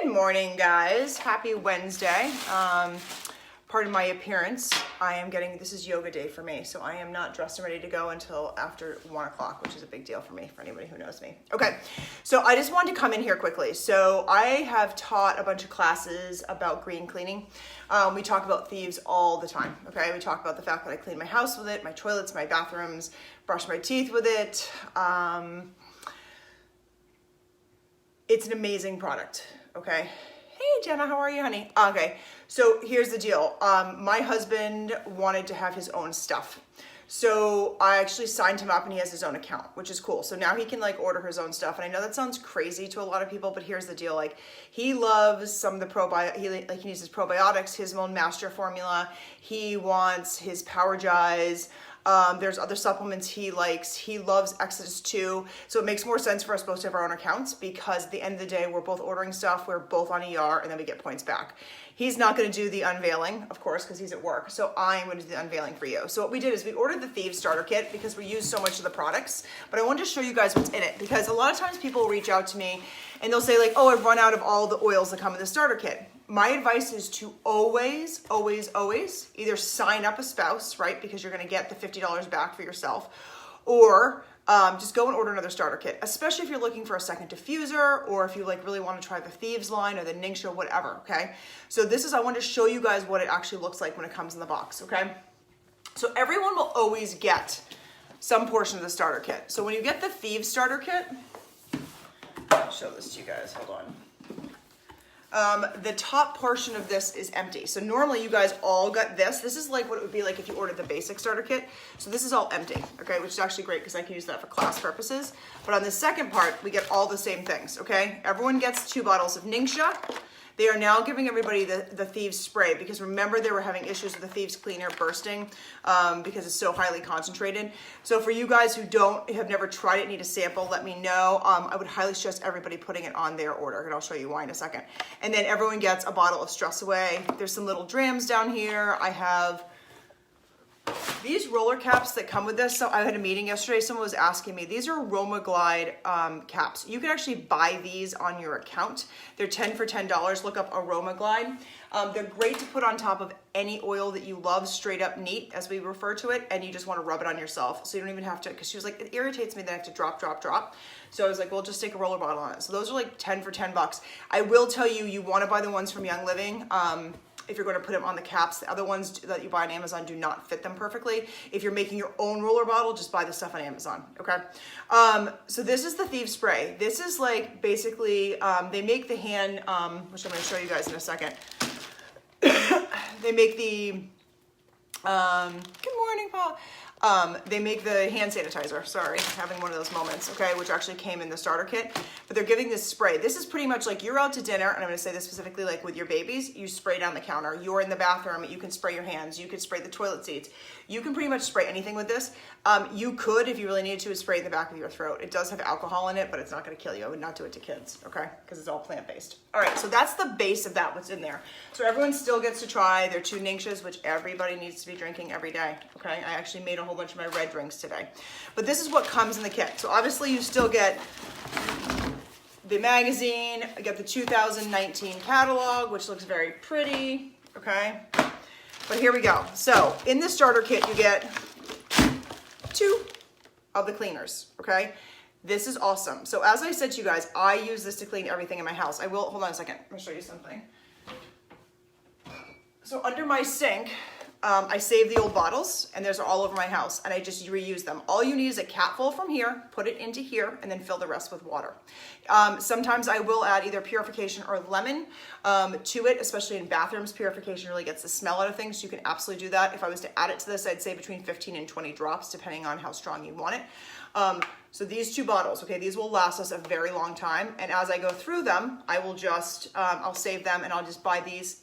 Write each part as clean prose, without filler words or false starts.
Good morning, guys. Happy Wednesday. Pardon my appearance. This is yoga day for me, so I am not dressed and ready to go until after 1 o'clock, which is a big deal for me, for anybody who knows me. Okay, so I just wanted to come in here quickly. So I have taught a bunch of classes about green cleaning. We talk about Thieves all the time, okay? We talk about the fact that I clean my house with it, my toilets, my bathrooms, brush my teeth with it. It's an amazing product, okay? Hey, Jenna, how are you, honey? Okay, so here's the deal. My husband wanted to have his own stuff. So I actually signed him up and he has his own account, which is cool. So now he can like order his own stuff. And I know that sounds crazy to a lot of people, but here's the deal. Like he loves some of the he needs his probiotics, his own master formula. He wants his Power Jais. There's other supplements he likes. He loves Exodus 2. So it makes more sense for us both to have our own accounts because at the end of the day, we're both ordering stuff. We're both on ER and then we get points back. He's not going to do the unveiling, of course, because he's at work. So I'm going to do the unveiling for you. So what we did is we ordered the Thieves Starter Kit because we use so much of the products. But I wanted to show you guys what's in it because a lot of times people reach out to me and they'll say like, oh, I've run out of all the oils that come in the starter kit. My advice is to always, always, always either sign up a spouse, right? Because you're going to get the $50 back for yourself, or just go and order another starter kit, especially if you're looking for a second diffuser or if you like really want to try the Thieves line or the Ningxia, whatever, okay? So I wanted to show you guys what it actually looks like when it comes in the box, okay? So everyone will always get some portion of the starter kit. So when you get the Thieves Starter Kit, I'll show this to you guys, hold on. The top portion of this is empty. So normally you guys all got this. This is like what it would be like if you ordered the basic starter kit. So this is all empty, okay, which is actually great because I can use that for class purposes. But on the second part, we get all the same things, okay? Everyone gets 2 bottles of Ningxia. They are now giving everybody the Thieves spray because remember they were having issues with the Thieves cleaner bursting because it's so highly concentrated. So for you guys who have never tried it, need a sample, let me know. I would highly suggest everybody putting it on their order and I'll show you why in a second. And then everyone gets a bottle of Stress Away. There's some little drams down here. I have these roller caps that come with this. So I had a meeting yesterday. Someone was asking me, these are Aroma Glide caps. You can actually buy these on your account. They're 10 for $10. Look up Aroma Glide. They're great to put on top of any oil that you love, straight up neat, as we refer to it, and you just want to rub it on yourself. So you don't even have to, because she was like, it irritates me that I have to drop. So I was like, well, just take a roller bottle on it. So those are like 10 for $10. I will tell you, you want to buy the ones from Young Living. If you're going to put them on the caps, the other ones that you buy on Amazon do not fit them perfectly. If you're making your own roller bottle, just buy the stuff on Amazon, okay? So this is the Thieves Spray. This is like basically, they make the hand, which I'm going to show you guys in a second. They make the, good morning, Paul. They make the hand sanitizer, sorry, having one of those moments, okay, which actually came in the starter kit, but they're giving this spray. This is pretty much like you're out to dinner, and I'm gonna say this specifically like with your babies, you spray down the counter. You're in the bathroom, you can spray your hands, you could spray the toilet seats. You can pretty much spray anything with this. You could, if you really needed to, spray in the back of your throat. It does have alcohol in it, but it's not gonna kill you. I would not do it to kids, okay, because it's all plant-based. All right, so that's the base of that, what's in there. So everyone still gets to try their 2 Ningxias, which everybody needs to be drinking every day, okay? I actually made a whole bunch of my red drinks today. But this is what comes in the kit. So obviously you still get the magazine, I get the 2019 catalog, which looks very pretty, okay? But here we go. So in the starter kit, you get 2 of the cleaners, okay? This is awesome. So as I said to you guys, I use this to clean everything in my house. Hold on a second, I'm gonna show you something. So under my sink, I save the old bottles and those are all over my house and I just reuse them. All you need is a capful from here, put it into here, and then fill the rest with water. Sometimes I will add either purification or lemon to it, especially in bathrooms. Purification really gets the smell out of things. So you can absolutely do that. If I was to add it to this, I'd say between 15 and 20 drops, depending on how strong you want it. So these 2 bottles, okay, these will last us a very long time. And as I go through them, I will just, I'll save them and I'll just buy these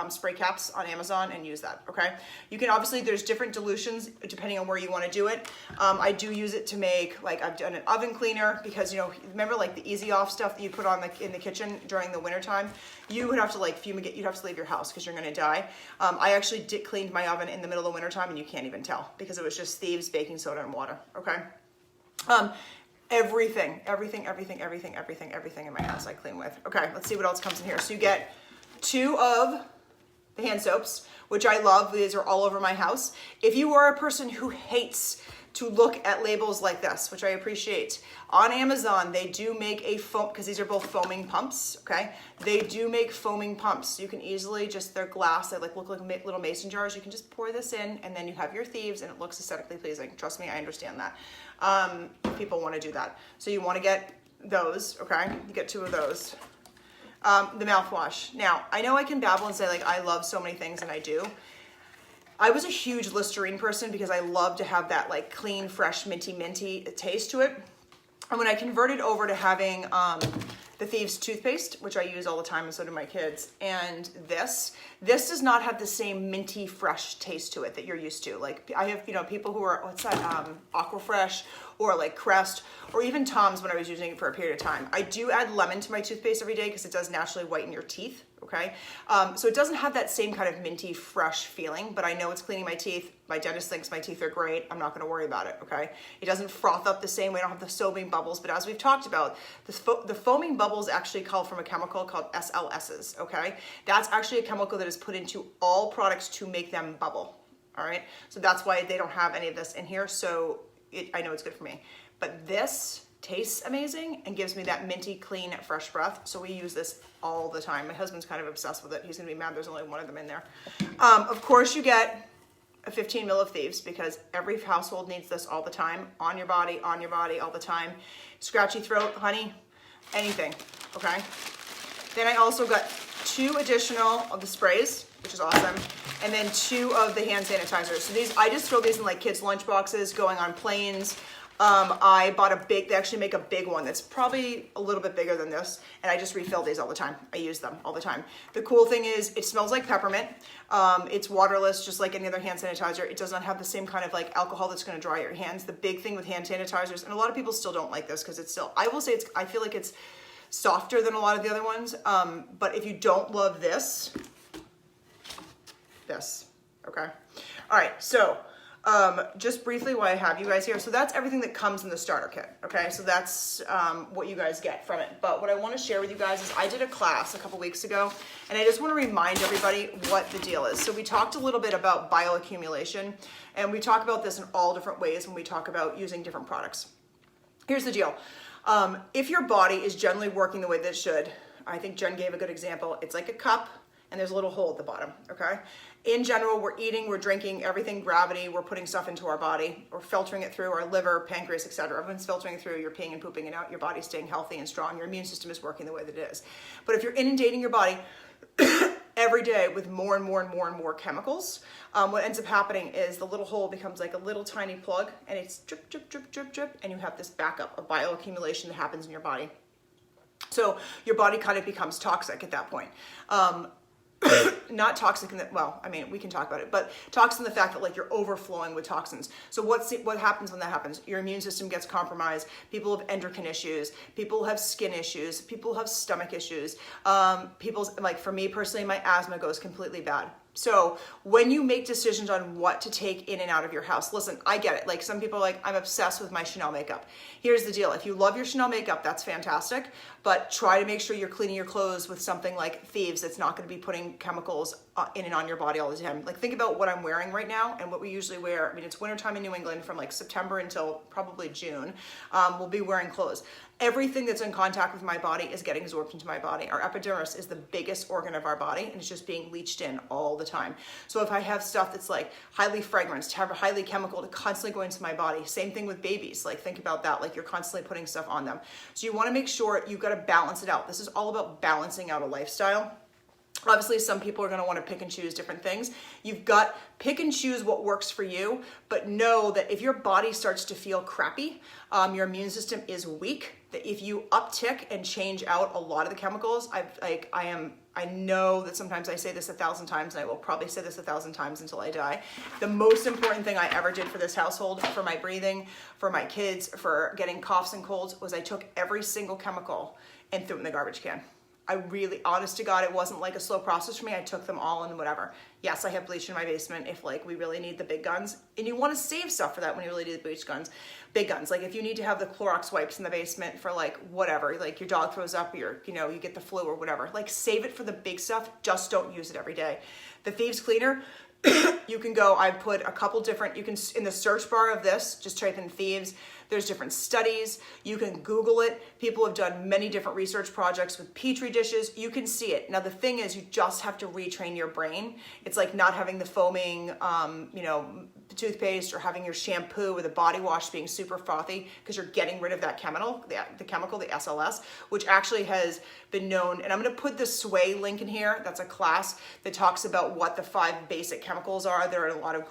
spray caps on Amazon and use that, okay? You can obviously, there's different dilutions depending on where you want to do it. I do use it to make, like I've done an oven cleaner because, you know, remember like the easy off stuff that you put on in the kitchen during the winter time? You would have to like fumigate, you'd have to leave your house because you're going to die. I actually cleaned my oven in the middle of winter time and you can't even tell because it was just Thieves, baking soda, and water, okay? everything in my house I clean with. Okay, let's see what else comes in here. So you get 2 of the hand soaps, which I love. These are all over my house. If you are a person who hates to look at labels like this, which I appreciate, on Amazon, they do make a foam, because these are both foaming pumps, okay? They do make foaming pumps. You can easily just, they're glass, they like look like little mason jars. You can just pour this in, and then you have your Thieves, and it looks aesthetically pleasing. Trust me, I understand that. People want to do that. So you want to get those, okay? You get 2 of those. The mouthwash. Now, I know I can babble and say, like, I love so many things, and I do. I was a huge Listerine person because I love to have that, like, clean, fresh, minty taste to it. And when I converted over to having the Thieves toothpaste, which I use all the time, and so do my kids, and this does not have the same minty, fresh taste to it that you're used to. Like, I have, you know, people who are, what's that, Aquafresh, or like Crest, or even Tom's when I was using it for a period of time. I do add lemon to my toothpaste every day because it does naturally whiten your teeth, okay? So it doesn't have that same kind of minty, fresh feeling, but I know it's cleaning my teeth. My dentist thinks my teeth are great. I'm not gonna worry about it, okay? It doesn't froth up the same way. I don't have the foaming bubbles, but as we've talked about, the foaming bubbles actually come from a chemical called SLSs, okay? That's actually a chemical that is put into all products to make them bubble, all right? So that's why they don't have any of this in here, so I know it's good for me. But this tastes amazing and gives me that minty, clean, fresh breath. So we use this all the time. My husband's kind of obsessed with it. He's gonna be mad there's only 1 of them in there. Of course you get a 15 ml of Thieves because every household needs this all the time. On your body, all the time. Scratchy throat, honey, anything, okay? Then I also got 2 additional of the sprays, which is awesome. And then 2 of the hand sanitizers. So these, I just throw these in like kids' lunch boxes, going on planes. I bought they actually make a big one that's probably a little bit bigger than this, and I just refill these all the time. I use them all the time. The cool thing is it smells like peppermint. It's waterless, just like any other hand sanitizer. It does not have the same kind of like alcohol that's gonna dry your hands. The big thing with hand sanitizers, and a lot of people still don't like this because it's still, I will say I feel like it's softer than a lot of the other ones. But if you don't love this, okay? All right, so just briefly while I have you guys here, so that's everything that comes in the starter kit, okay? So that's what you guys get from it. But what I wanna share with you guys is I did a class a couple weeks ago, and I just wanna remind everybody what the deal is. So we talked a little bit about bioaccumulation, and we talk about this in all different ways when we talk about using different products. Here's the deal. If your body is generally working the way that it should, I think Jen gave a good example. It's like a cup, and there's a little hole at the bottom, okay? In general, we're eating, we're drinking, everything gravity, we're putting stuff into our body, we're filtering it through our liver, pancreas, etc. Everyone's filtering it through, you're peeing and pooping it out, your body's staying healthy and strong, your immune system is working the way that it is. But if you're inundating your body every day with more and more chemicals, what ends up happening is the little hole becomes like a little tiny plug, and it's drip, drip, drip, drip, drip, and you have this backup of bioaccumulation that happens in your body. So your body kind of becomes toxic at that point. Not toxic in that, well, I mean, we can talk about it, but toxic in the fact that like you're overflowing with toxins. So what happens when that happens? Your immune system gets compromised. People have endocrine issues. People have skin issues. People have stomach issues. Like for me personally, my asthma goes completely bad. So when you make decisions on what to take in and out of your house, listen, I get it. Like some people are like, I'm obsessed with my Chanel makeup. Here's the deal. If you love your Chanel makeup, that's fantastic, but try to make sure you're cleaning your clothes with something like Thieves that's not going to be putting chemicals in and on your body all the time. Like think about what I'm wearing right now and what we usually wear. I mean, it's wintertime in New England from like September until probably June. We'll be wearing clothes. Everything that's in contact with my body is getting absorbed into my body. Our epidermis is the biggest organ of our body, and it's just being leached in all the time. So if I have stuff that's like highly fragranced, highly chemical, to constantly go into my body, same thing with babies. Like think about that, like you're constantly putting stuff on them. So you wanna make sure you've gotta balance it out. This is all about balancing out a lifestyle. Obviously, some people are going to want to pick and choose different things. You've got pick and choose what works for you, but know that if your body starts to feel crappy, your immune system is weak, that if you uptick and change out a lot of the chemicals, I know that sometimes I say this 1,000 times, and I will probably say this 1,000 times until I die. The most important thing I ever did for this household, for my breathing, for my kids, for getting coughs and colds, was I took every single chemical and threw it in the garbage can. I really, honest to God, it wasn't like a slow process for me. I took them all and whatever. Yes, I have bleach in my basement if like we really need the big guns. And you want to save stuff for that when you really need the bleach guns, big guns. Like if you need to have the Clorox wipes in the basement for like whatever, like your dog throws up, you get the flu or whatever, like save it for the big stuff. Just don't use it every day. The Thieves Cleaner, you can go, I put a couple different, you can, in the search bar of this, just type in Thieves. There's different studies. You can Google it. People have done many different research projects with Petri dishes. You can see it. Now, the thing is, you just have to retrain your brain. It's like not having the foaming, toothpaste or having your shampoo or the body wash being super frothy because you're getting rid of that chemical, the chemical, the SLS, which actually has been known. And I'm going to put the Sway link in here. That's a class that talks about what the 5 basic chemicals are. There are a lot of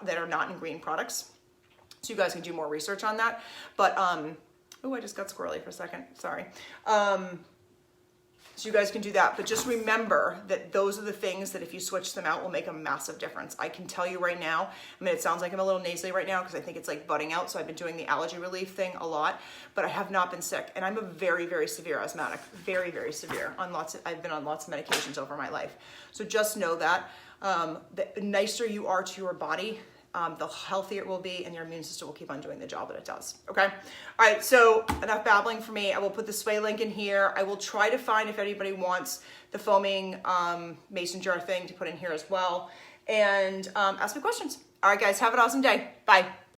that are not in green products. So you guys can do more research on that. But, oh, I just got squirrely for a second. Sorry. So you guys can do that. But just remember that those are the things that if you switch them out will make a massive difference. I can tell you right now, I mean, it sounds like I'm a little nasally right now because I think it's like budding out. So I've been doing the allergy relief thing a lot, but I have not been sick. And I'm a very, very severe asthmatic. Very, very severe. I've been on lots of medications over my life. So just know that the nicer you are to your body, the healthier it will be and your immune system will keep on doing the job that it does. Okay. All right. So enough babbling for me. I will put the Sway link in here. I will try to find if anybody wants the foaming mason jar thing to put in here as well, and ask me questions. All right, guys, have an awesome day. Bye.